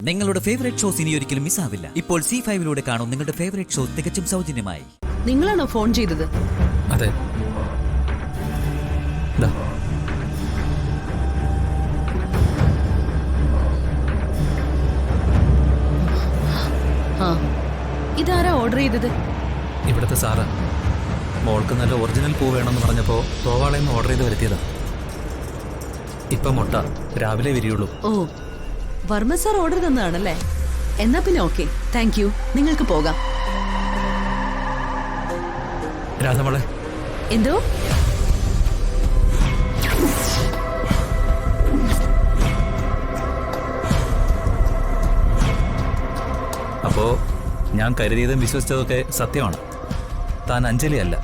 നിങ്ങളുടെ favourite shows ഇനി ഒരിക്കലും മിസ്സാവില്ല. ഇപ്പോൾ C5 കാണും നിങ്ങളുടെ ഫേവറേറ്റ് ഷോ തികച്ചും സൗജന്യമായി. നിങ്ങളാണോ ഫോൺ ചെയ്തത്? അതെ. ഇതാരാ ഓർഡർ ചെയ്തത്? ഇവിടുത്തെ സാറാ. മോൾക്ക് നല്ല ഒറിജിനൽ പൂ വേണമെന്ന് പറഞ്ഞപ്പോ തോവാളയെന്ന് ഓർഡർ ചെയ്ത് വരുത്തിയതാ. ഇപ്പൊ മുട്ട രാവിലെ വിരിയുള്ളൂ. ഓ, വർമ്മ സാർ ഓർഡർ തന്നതാണല്ലേ? എന്നാ പിന്നെ ഓക്കെ, താങ്ക് യു. നിങ്ങൾക്ക് പോകാം. രാധമോളെ. എന്തോ? അപ്പോ ഞാൻ കരുതിയതും വിശ്വസിച്ചതൊക്കെ സത്യമാണ്. താൻ അഞ്ജലിയല്ല,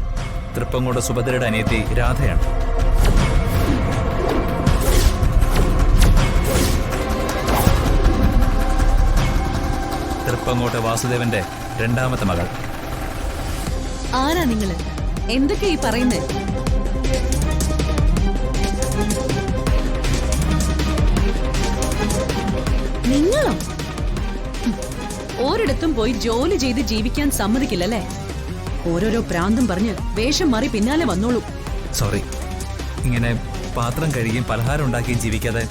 തൃപ്പങ്കോട് സുഭദ്രയുടെ അനിയത്തി രാധയാണ്. തൃപ്പങ്കോട്ട് വാസുദേവന്റെ രണ്ടാമത്തെ മകൾ. ആരാ നിങ്ങള്? എന്തൊക്കെ ഈ പറയുന്നേ? നിങ്ങളോ? ഒരിടത്തും പോയി ജോലി ചെയ്ത് ജീവിക്കാൻ സമ്മതിക്കില്ലല്ലേ? ഓരോരോ പ്രാന്തം പറഞ്ഞ് വേഷം മാറി പിന്നാലെ വന്നോളൂ. സോറി. ഇങ്ങനെ പാത്രം കഴുകിയും പലഹാരം ഉണ്ടാക്കിയും ജീവിക്കാതെ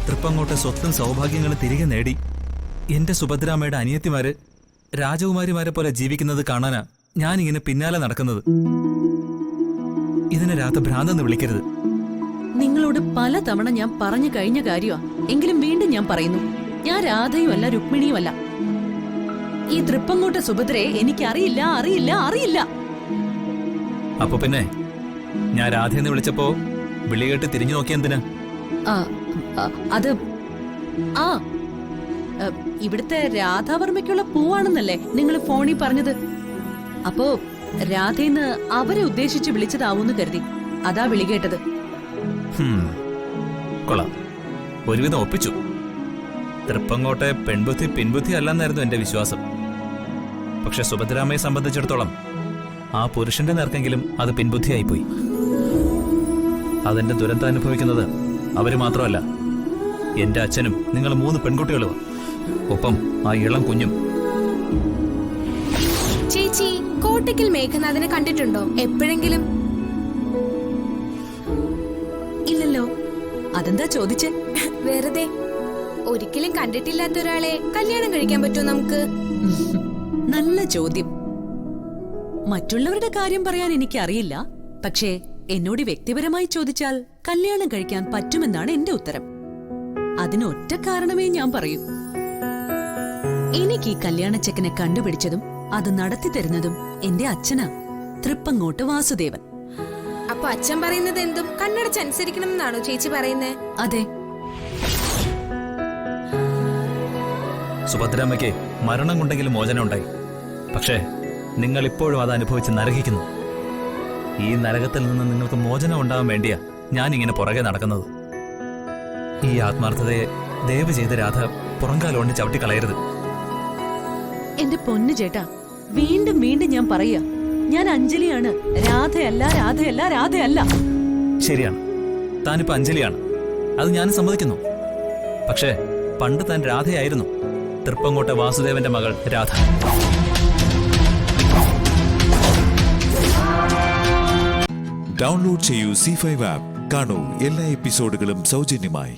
തൃപ്പങ്കോട്ടെ സ്വത്തും സൗഭാഗ്യങ്ങളും തിരികെ നേടി എന്റെ സുഭദ്രാമ്മയുടെ അനിയത്തിമാര് രാജകുമാരിമാരെ പോലെ ജീവിക്കുന്നത് കാണാനാ ഞാനിങ്ങനെ പിന്നാലെ നടക്കുന്നത്. ഇതിനെ രാധ ഭ്രാന്തെന്ന് വിളിക്കരുത്. നിങ്ങളോട് പല തവണ ഞാൻ പറഞ്ഞു കഴിഞ്ഞ കാര്യമാ. എങ്കിലും വീണ്ടും ഞാൻ പറയുന്നു, ഞാൻ രാധയുമല്ല രുക്മിണിയുമല്ല. ഈ തൃപ്പങ്കോട്ടെ സുഭദ്രയെ എനിക്ക് അറിയില്ല, അറിയില്ല, അറിയില്ല. അപ്പൊ പിന്നെ ഞാൻ രാധയെന്ന് വിളിച്ചപ്പോ വിളികേട്ട് തിരിഞ്ഞു നോക്കിയ എന്തിനാ? അത് ഇവിടുത്തെ രാധാവർമ്മയ്ക്കുള്ള പൂവാണെന്നല്ലേ നിങ്ങൾ ഫോണിൽ പറഞ്ഞത്? അപ്പോ രാധേന്ന് അവരെ ഉദ്ദേശിച്ച് വിളിച്ചതാവൂന്ന് കരുതി, അതാ വിളി കേട്ടത്. കൊള്ളാം, ഒരുവിധം ഒപ്പിച്ചു. തൃപ്പങ്കോട്ടെ പെൺബുദ്ധി പിൻബുദ്ധി അല്ലെന്നായിരുന്നു എന്റെ വിശ്വാസം. പക്ഷെ സുഭദ്രാമ്മയെ സംബന്ധിച്ചിടത്തോളം ആ പുരുഷന്റെ നേർക്കെങ്കിലും അത് പിൻബുദ്ധിയായിപ്പോയി. അതിന്റെ ദുരന്തം അനുഭവിക്കുന്നത് അവര് മാത്രമല്ല, എന്റെ അച്ഛനും നിങ്ങൾ 3 പെൺകുട്ടികളും, ഒപ്പം ആ ഇളം കുഞ്ഞും. ചേച്ചി, കോട്ടയ്ക്കൽ മേഘനാഥനെ കണ്ടിട്ടുണ്ടോ എപ്പോഴെങ്കിലും? ഇല്ലല്ലോ. അതെന്താ ചോദിച്ചേ? വെറുതെ. ഒരിക്കലും കണ്ടിട്ടില്ലാത്ത ഒരാളെ കല്യാണം കഴിക്കാൻ പറ്റുമോ നമുക്ക്? നല്ല ചോദ്യം. മറ്റുള്ളവരുടെ കാര്യം പറയാൻ എനിക്കറിയില്ല. പക്ഷേ എന്നോട് വ്യക്തിപരമായി ചോദിച്ചാൽ കല്യാണം കഴിക്കാൻ പറ്റുമെന്നാണ് എന്റെ ഉത്തരം. അതിനൊറ്റ കാരണമേ ഞാൻ പറയൂ. എനിക്ക് ഈ കല്യാണച്ചെക്കനെ കണ്ടുപിടിച്ചതും അത് നടത്തി തരുന്നതും എന്റെ അച്ഛനാ, തൃപ്പങ്ങോട്ട് വാസുദേവൻ. അപ്പൊ അച്ഛൻ പറയുന്നത് എന്തും കണ്ണടച്ചനുസരിക്കണം എന്നാണോ ചേച്ചി പറയുന്നേ? അതെ. സുഭദ്രാമ്മയ്ക്ക് മരണം കൊണ്ടെങ്കിലും മോചനം ഉണ്ടായി. പക്ഷേ നിങ്ങൾ ഇപ്പോഴും അത് അനുഭവിച്ച് നരകിക്കുന്നു. ഈ നരകത്തിൽ നിന്ന് നിങ്ങൾക്ക് മോചനം ഉണ്ടാവാൻ വേണ്ടിയാ ഞാനിങ്ങനെ പുറകെ നടക്കുന്നത്. ഈ ആത്മാർത്ഥതയെ ദയവ് ചെയ്ത് രാധ പുറംകാലോണ്ട് ചവിട്ടിക്കളയരുത്. എന്റെ പൊന്നു ചേട്ടാ, വീണ്ടും വീണ്ടും ഞാൻ പറയാ, ഞാൻ അഞ്ജലിയാണ്, രാധയല്ല, രാധയല്ല, രാധയല്ല. ശരിയാണ്, താനിപ്പോ അഞ്ജലിയാണ്, അത് ഞാൻ സമ്മതിക്കുന്നു. പക്ഷേ പണ്ട് താൻ രാധയായിരുന്നു, തൃപ്പങ്കോട്ടെ വാസുദേവന്റെ മകൾ രാധ. ഡൗൺലോഡ് ചെയ്യൂ C5 ആപ്പ്. കാണൂ എല്ലാ എപ്പിസോഡുകളും സൗജന്യമായി.